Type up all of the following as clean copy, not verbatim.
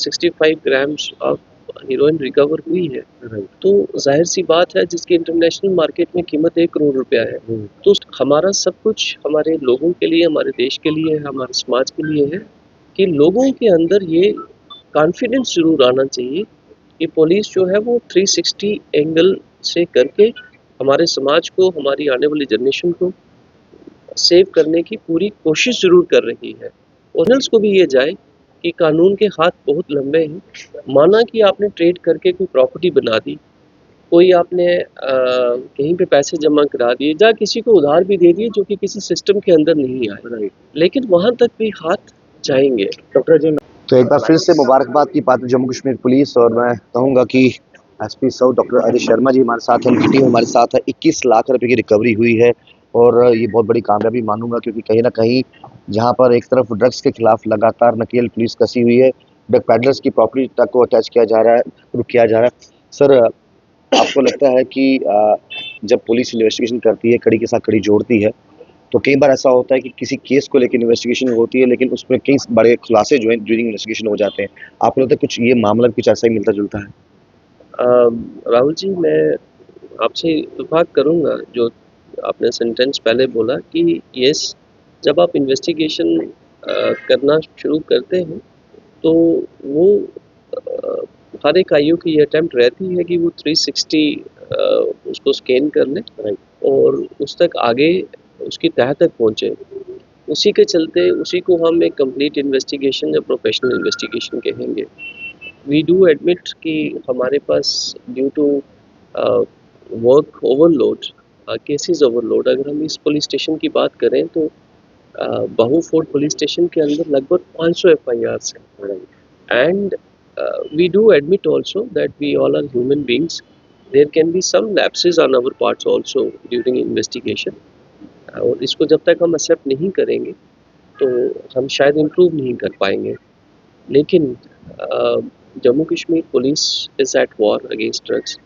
65 grams of heroine recover हुई है, right. तो जाहिर सी बात है जिसकी इंटरनेशनल मार्केट में कीमत 1 करोड़ रुपया है। तो हमारा सब कुछ हमारे लोगों के लिए, हमारे देश के लिए, हमारे समाज के लिए है कि लोगों के अंदर ये कॉन्फिडेंस ज़रूर आना चाहिए कि पुलिस जो है वो 360 एंगल से करके हमारे समाज को, हमारी आने वाली जनरेशन को सेव करने की पूरी कोशिश ज़रूर कर रही है। ओरिजिनल्स को भी ये जाए कि कानून के हाथ बहुत लंबे हैं। माना कि आपने ट्रेड करके कोई प्रॉपर्टी बना दी, कोई आपने कहीं पे पैसे जमा करा दिए या किसी को उधार भी दे दिए जो कि किसी सिस्टम के अंदर नहीं आए, राइट। लेकिन वहाँ तक भी हाथ जाएंगे। डॉक्टर जी, तो एक बार फिर से मुबारकबाद की पात्र जम्मू कश्मीर पुलिस, और मैं कहूँगा कि SP south doctor Ajay Sharma ji हमारे साथ हैं, उनकी टीम हमारे साथ है। 21 लाख रुपए की रिकवरी हुई है और ये बहुत बड़ी कामयाबी मानूंगा, क्योंकि कहीं ना कहीं जहां पर एक तरफ ड्रग्स के खिलाफ लगातार नकेल पुलिस कसी हुई है, ड्रग पैडलर्स की प्रॉपर्टी तक को अटैच किया जा रहा है, रुक किया जा रहा है। सर, आपको लगता है कि जब पुलिस इन्वेस्टिगेशन करती है, कड़ी के साथ कड़ी जोड़ती है, तो कई बार ऐसा होता है कि किसी केस को लेकर इन्वेस्टिगेशन होती है, लेकिन उसमें कई बड़े खुलासे जो हैं ड्यूरिंग इन्वेस्टिगेशन हो जाते हैं। आपको लगता है कुछ ये मामला कुछ ऐसा ही मिलता जुलता है? राहुल जी, मैं आपसे इत्तेफाक करूँगा जो आपने सेंटेंस पहले बोला कि यस, जब आप इन्वेस्टिगेशन करना शुरू करते हैं तो वो हर एक आईओ की ये अटेम्प्ट रहती है कि वो 360 उसको स्कैन कर ले और उस तक आगे उसकी तह तक पहुँचे। उसी के चलते उसी को हम एक कंप्लीट इन्वेस्टिगेशन या प्रोफेशनल इन्वेस्टिगेशन कहेंगे। वी डू एडमिट कि हमारे पास due to work overload, cases overload, अगर हम इस पुलिस स्टेशन की बात करें तो बहू फोर्ट पुलिस स्टेशन के अंदर लगभग 500 एफआईआर्स हैं। And we do admit also that we all are human beings. There can be some lapses on our parts also during investigation. और इसको जब तक हम एक्सेप्ट नहीं करेंगे तो हम शायद इम्प्रूव नहीं कर पाएंगे। लेकिन Jammu Kashmir police is at war against drugs,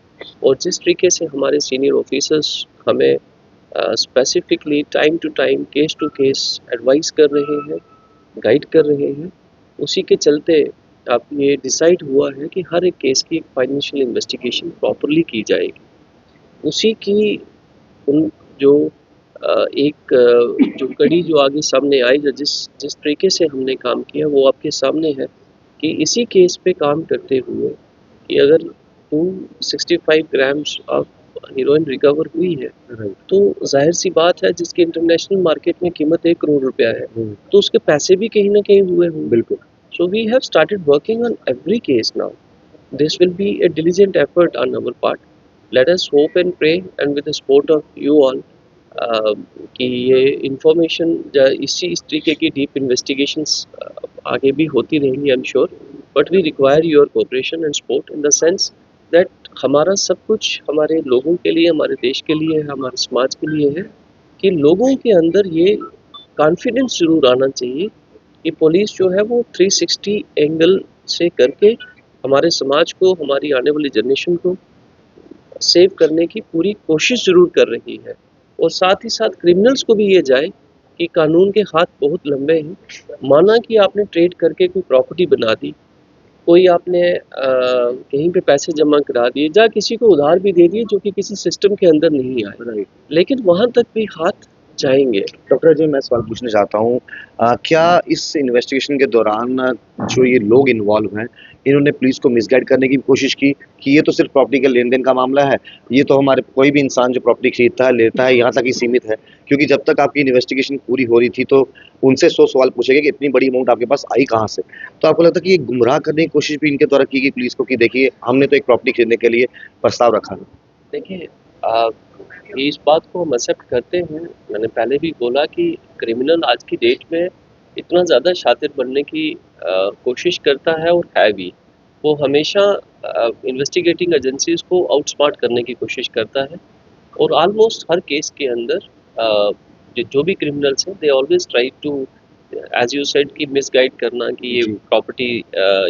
और जिस तरीके से हमारे सीनियर ऑफिसर्स हमें specifically time to time, case to case advise कर रहे हैं, गाइड कर रहे हैं, उसी के चलते अब ये डिसाइड हुआ है कि हर एक केस की एक फाइनेंशियल इन्वेस्टिगेशन प्रॉपरली की जाएगी। उसी की उन जो जो कड़ी जो आगे सामने आई, या जिस जिस तरीके से हमने काम किया वो आपके सामने है कि इसी केस पे काम करते हुए कि अगर 265 ग्राम्स ऑफ हीरोइन रिकवर हुई है, तो जाहिर सी बात है जिसकी इंटरनेशनल मार्केट में कीमत 1 करोड़ रुपया है, तो उसके पैसे भी कहीं ना कहीं हुए होंगे। बिल्कुल। So we have started working on every case now. This will be a diligent effort on our part. Let us hope and pray, and with the support of you all, कि ये इंफॉर्मेशन इस तरीके की deep investigations आगे भी होती रहेंगी, I am sure. But we require your cooperation and support in the sense that हमारा सब कुछ हमारे लोगों के लिए, हमारे देश के लिए, हमारे समाज के लिए है कि लोगों के अंदर ये कॉन्फिडेंस ज़रूर आना चाहिए कि पुलिस जो है वो 360 एंगल से करके हमारे समाज को, हमारी आने वाली जनरेशन को सेव करने की पूरी कोशिश ज़रूर कर रही है। और साथ ही साथ क्रिमिनल्स को भी ये जाए कि कानून के हाथ बहुत लंबे हैं। माना कि आपने ट्रेड करके कोई प्रॉपर्टी बना दी, कोई आपने कहीं पे पैसे जमा करा दिए या किसी को उधार भी दे दिए जो कि किसी सिस्टम के अंदर नहीं आए, लेकिन वहाँ तक भी हाथ जाएंगे। डॉक्टर जी, मैं सवाल पूछना चाहता हूँ, क्या इस इन्वेस्टिगेशन के दौरान जो ये लोग इन्वॉल्व हैं, इन्होंने पुलिस को मिसगाइड करने की कोशिश की कि ये तो सिर्फ प्रॉपर्टी के लेन देन का मामला है, ये तो हमारे कोई भी इंसान जो प्रॉपर्टी खरीदता है, लेता है, यहाँ तक ही सीमित है? क्योंकि जब तक आपकी इन्वेस्टिगेशन पूरी हो रही थी तो उनसे 100 सवाल पूछे गए कि इतनी बड़ी अमाउंट आपके पास आई कहाँ से? तो आपको लगता है कि ये गुमराह करने की कोशिश भी इनके द्वारा की गई पुलिस को कि देखिए हमने तो एक प्रॉपर्टी खरीदने के लिए प्रस्ताव रखा है? देखिए, इस बात को हम एक्सेप्ट करते हैं। मैंने पहले भी बोला कि क्रिमिनल आज की डेट में इतना ज़्यादा शातिर बनने की कोशिश करता है और है भी। वो हमेशा इन्वेस्टिगेटिंग एजेंसीज को आउटस्मार्ट करने की कोशिश करता है, और ऑलमोस्ट हर केस के अंदर जो भी क्रिमिनल्स हैं, they always try to, as you said, कि मिसगाइड करना कि ये प्रॉपर्टी,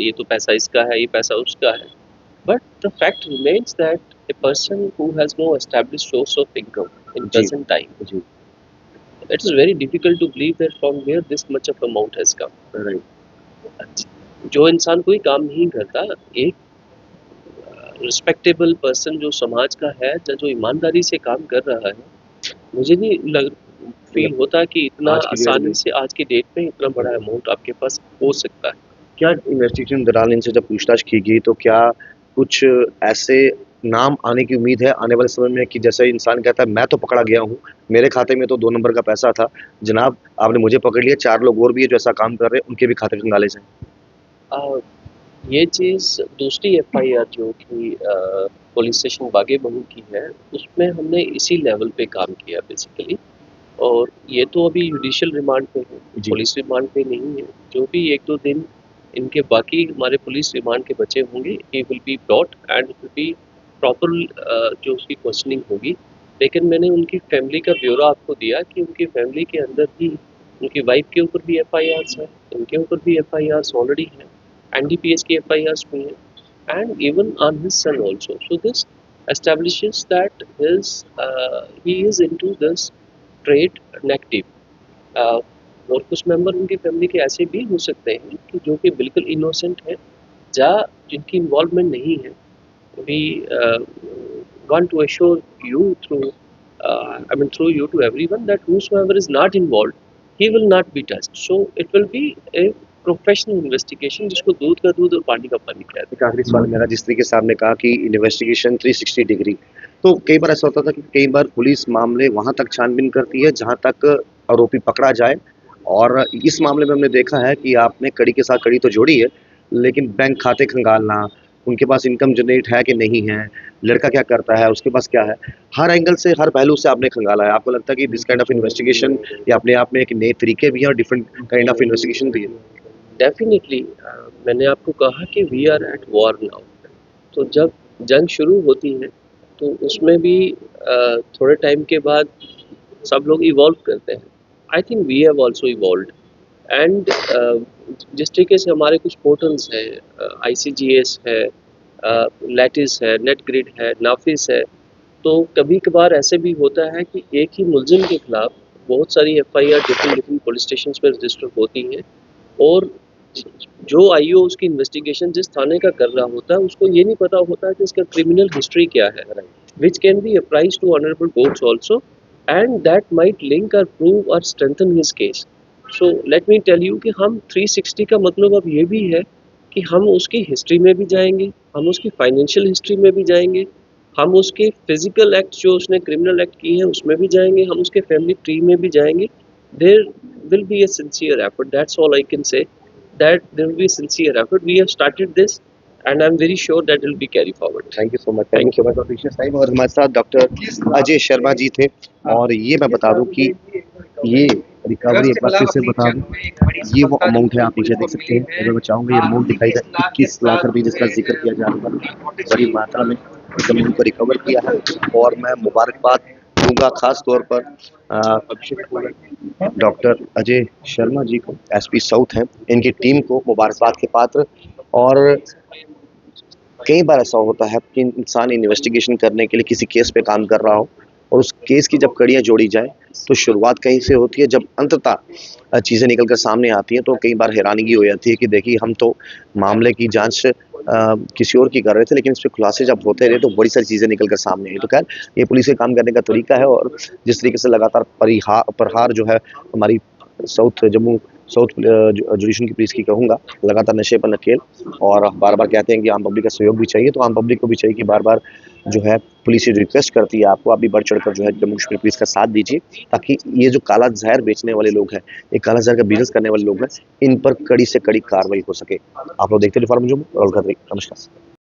ये तो पैसा इसका है, ये पैसा उसका है। But the fact remains that a person who has no established source of income in present time, it is very difficult to believe that from where this much of amount has come. Right. जो इंसान कोई काम नहीं करता, एक respectable person जो समाज का है, जो ईमानदारी से काम कर रहा है, मुझे नहीं लग फील मतलब होता कि इतना आज की डेट आसानी में से आज की डेट में इतना बड़ा अमाउंट आपके पास हो सकता है। क्या इन्वेस्टिगेशन दौरान इनसे जब पूछताछ की गई तो क्या कुछ ऐसे नाम आने की उम्मीद है आने वाले समय में कि जैसे इंसान कहता है मैं तो पकड़ा गया हूँ, मेरे खाते में तो 2 नंबर का पैसा था, जनाब आपने मुझे पकड़ लिया, 4 लोग और भी है जो ऐसा काम कर रहे हैं, उनके भी खाते खंगाले जाएँ? अ, ये चीज़ दूसरी एफआईआर जो कि पुलिस स्टेशन बागे बहू की है, उसमें हमने इसी लेवल पे काम किया बेसिकली। और ये तो अभी जुडिशियल रिमांड पे है, जी। पुलिस रिमांड पे नहीं है। जो भी 1-2 दिन इनके बाकी हमारे पुलिस रिमांड के बचे होंगे, he will be brought and will be proper जो उसकी क्वेश्चनिंग होगी। लेकिन मैंने उनकी फैमिली का ब्यौरा आपको दिया कि उनकी फैमिली के अंदर ही उनकी वाइफ के ऊपर भी एफआईआर्स हैं, इनके ऊपर भी एफआईआर्स ऑलरेडी हैं, एनडीपीएस की एफआईआर्स भी हैं, and even on his son also. So this establishes that he is into this trade negative. Uh, और कुछ मेंबर उनकी फैमिली के ऐसे भी हो सकते हैं कि जो कि बिल्कुल इनोसेंट हैं, या जिनकी इन्वॉल्वमेंट नहीं है। We want to assure you through through you to everyone that whosoever is not involved, he will not be touched. So it will be a professional investigation, जिसको दूध का दूध और पानी का पानी कहते एक आखिरी सवाल मेरा, जिस तरीके से आपने कहा कि इन्वेस्टिगेशन 360 डिग्री, तो कई बार ऐसा होता था कि कई बार पुलिस मामले वहां तक छानबीन करती है जहां तक आरोपी पकड़ा जाए, और इस मामले में हमने देखा है कि आपने कड़ी के साथ कड़ी तो जोड़ी है, लेकिन बैंक खाते खंगालना, उनके पास इनकम जनरेट है कि नहीं है, लड़का क्या करता है, उसके पास क्या है, हर एंगल से हर पहलू से आपने खंगाला है। आपको लगता है कि दिस काइंड ऑफ इन्वेस्टिगेशन ये अपने आप में एक नए तरीके भी हैं और डिफरेंट काइंड ऑफ इन्वेस्टिगेशन भी है? डेफिनेटली। मैंने आपको कहा कि we are at war now. तो जब जंग शुरू होती है, तो उसमें भी थोड़े टाइम के बाद सब लोग इवॉल्व करते हैं। I think we have also evolve and जिस तरीके से हमारे कुछ पोर्टल्स हैं, आईसीजीएस है, लैटिस है, नेटग्रिड है, नाफिस है, तो कभी कभार ऐसे भी होता है कि एक ही मुलजिम के खिलाफ बहुत सारी FIR different different police station पर रजिस्टर होती हैं। और जो आईओ उसकी इन्वेस्टिगेशन जिस थाने का कर रहा होता है, उसको ये नहीं पता होता कि इसका क्रिमिनल हिस्ट्री क्या है, which can be apprise to honourable courts also, and that might link और प्रूव और strengthen his case. So let me tell you कि हम 360 का मतलब अब ये भी है कि हम उसकी हिस्ट्री में भी जाएंगे, हम उसकी फाइनेंशियल हिस्ट्री में भी जाएंगे, हम उसके फिजिकल एक्ट जो उसने क्रिमिनल एक्ट किए हैं उसमें भी जाएंगे, हम उसके फैमिली ट्री में भी जाएंगे। There will be a sincere effort, that's all I can say, that there will be sincere effort. We have started this and I'm very sure that it will be carried forward. Thank you so much, thank you Thank so you. Much for patience time. और हमारे साथ doctor Ajay Sharma जी थे, और ये मैं बता दूं कि ये रिकवरी एक बार फिर से बता दूं, ये वो अमाउंट है, आप नीचे देख सकते हैं। अगर मैं चाहूंगा ये अमाउंट दिखाई दे, 21 लाख रुपए जिसका जिक्र किया जा रहा है, बड़ी मात्रा में इस अमाउंट को रिकवर किया है। और मैं मुबारकबाद दूंगा खास तौर पर डॉक्टर अजय शर्मा जी को, एसपी साउथ हैं, इनकी टीम को मुबारकबाद के पात्र। और कई बार ऐसा होता है कि इंसान इन्वेस्टिगेशन करने के लिए किसी केस पे काम कर रहा हो, और उस केस की जब कड़ियाँ जोड़ी जाए तो शुरुआत कहीं से होती है, जब अंततः चीज़ें निकल कर सामने आती हैं तो कई बार हैरानगी हो जाती है कि देखिए हम तो मामले की जांच किसी और की कर रहे थे, लेकिन इस पे खुलासे जब होते रहे तो बड़ी सारी चीज़ें निकल कर सामने आई। तो खैर ये पुलिस के काम करने का तरीका है, और जिस तरीके से लगातार प्रहार जो है हमारी साउथ जम्मू साउथ जुडिशल की पुलिस की कहूँगा, लगातार नशे पर नकेल, और बार बार कहते हैं कि आम पब्लिक का सहयोग भी चाहिए, तो आम पब्लिक को भी चाहिए कि बार बार जो है पुलिस ये रिक्वेस्ट करती है आपको, आप भी बढ़ चढ़कर जो है जम्मू कश्मीर पुलिस का साथ दीजिए, ताकि ये जो काला जहर बेचने वाले लोग हैं, ये काला जहर का बिजनेस करने वाले लोग हैं, इन पर कड़ी से कड़ी कार्रवाई हो सके। आप लोग देखते रहिए फार्म जम्मू, नमस्कार।